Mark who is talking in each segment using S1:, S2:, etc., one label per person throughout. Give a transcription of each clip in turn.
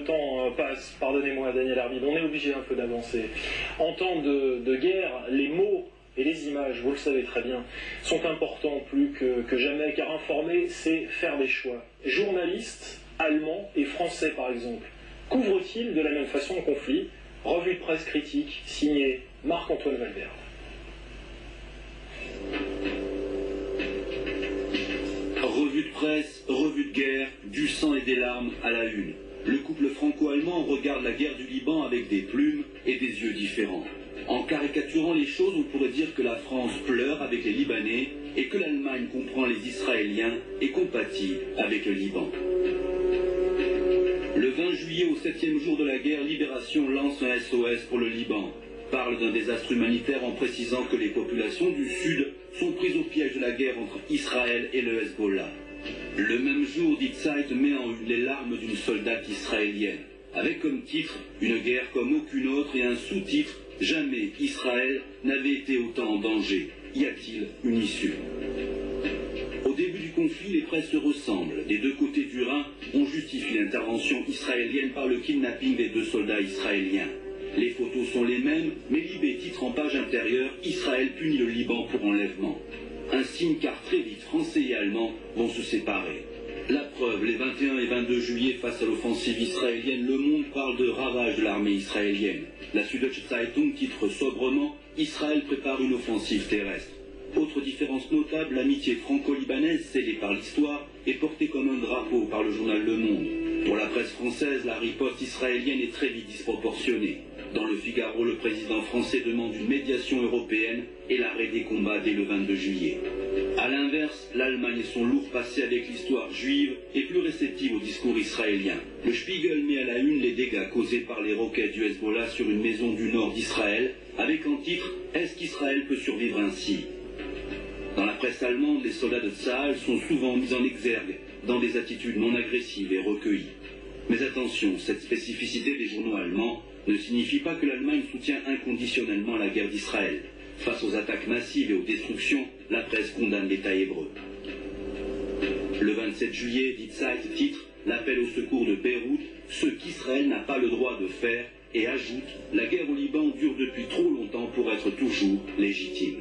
S1: temps passe, pardonnez-moi Daniel Arvid, on est obligé un peu d'avancer. En temps de guerre, les mots et les images, vous le savez très bien, sont importants plus que jamais, car informer, c'est faire des choix. Journalistes allemands et français, par exemple, couvrent-ils de la même façon le conflit? Revue de presse critique, signée Marc-Antoine Valverde.
S2: Revue de presse, revue de guerre, du sang et des larmes à la une. Le couple franco-allemand regarde la guerre du Liban avec des plumes et des yeux différents. En caricaturant les choses, on pourrait dire que la France pleure avec les Libanais et que l'Allemagne comprend les Israéliens et compatit avec le Liban. Le 20 juillet, au 7e jour de la guerre, Libération lance un SOS pour le Liban. Parle d'un désastre humanitaire en précisant que les populations du Sud sont prises au piège de la guerre entre Israël et le Hezbollah. Le même jour, Die Zeit met en une les larmes d'une soldate israélienne, avec comme titre « Une guerre comme aucune autre » et un sous-titre « Jamais Israël n'avait été autant en danger. Y a-t-il une issue ?» Au début du conflit, les presses se ressemblent. Des deux côtés du Rhin, on justifie l'intervention israélienne par le kidnapping des 2 soldats israéliens. Les photos sont les mêmes, mais Libé titre en page intérieure « Israël punit le Liban pour enlèvement ». Un signe car très vite, Français et Allemands vont se séparer. La preuve, les 21 et 22 juillet, face à l'offensive israélienne, Le Monde parle de ravage de l'armée israélienne. La Süddeutsche Zeitung titre sobrement « Israël prépare une offensive terrestre ». Autre différence notable, l'amitié franco-libanaise, scellée par l'histoire, est portée comme un drapeau par le journal Le Monde. Pour la presse française, la riposte israélienne est très vite disproportionnée. Dans le Figaro, le président français demande une médiation européenne et l'arrêt des combats dès le 22 juillet. A l'inverse, l'Allemagne et son lourd passé avec l'histoire juive est plus réceptive au discours israélien. Le Spiegel met à la une les dégâts causés par les roquettes du Hezbollah sur une maison du nord d'Israël, avec en titre « Est-ce qu'Israël peut survivre ainsi ?» Dans la presse allemande, les soldats de Tsahal sont souvent mis en exergue dans des attitudes non agressives et recueillies. Mais attention, cette spécificité des journaux allemands ne signifie pas que l'Allemagne soutient inconditionnellement la guerre d'Israël. Face aux attaques massives et aux destructions, la presse condamne l'État hébreu. Le 27 juillet, Die Zeit titre « L'appel au secours de Beyrouth, ce qu'Israël n'a pas le droit de faire » et ajoute « La guerre au Liban dure depuis trop longtemps pour être toujours légitime ».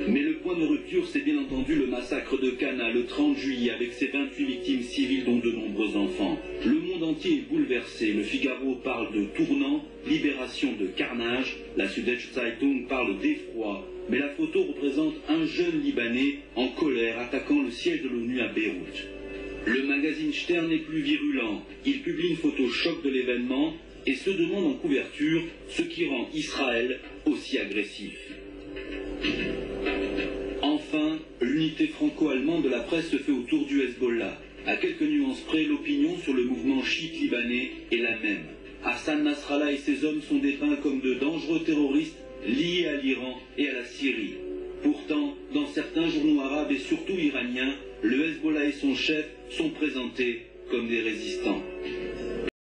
S2: Mais le point de rupture, c'est bien entendu le massacre de Cana le 30 juillet avec ses 28 victimes civiles dont de nombreux enfants. Le monde entier est bouleversé. Le Figaro parle de tournant, Libération de carnage, la Süddeutsche Zeitung parle d'effroi. Mais la photo représente un jeune Libanais en colère attaquant le siège de l'ONU à Beyrouth. Le magazine Stern est plus virulent. Il publie une photo choc de l'événement et se demande en couverture ce qui rend Israël aussi agressif. Enfin, l'unité franco-allemande de la presse se fait autour du Hezbollah. À quelques nuances près, l'opinion sur le mouvement chiite libanais est la même. Hassan Nasrallah et ses hommes sont dépeints comme de dangereux terroristes liés à l'Iran et à la Syrie. Pourtant, dans certains journaux arabes et surtout iraniens, le Hezbollah et son chef sont présentés comme des résistants.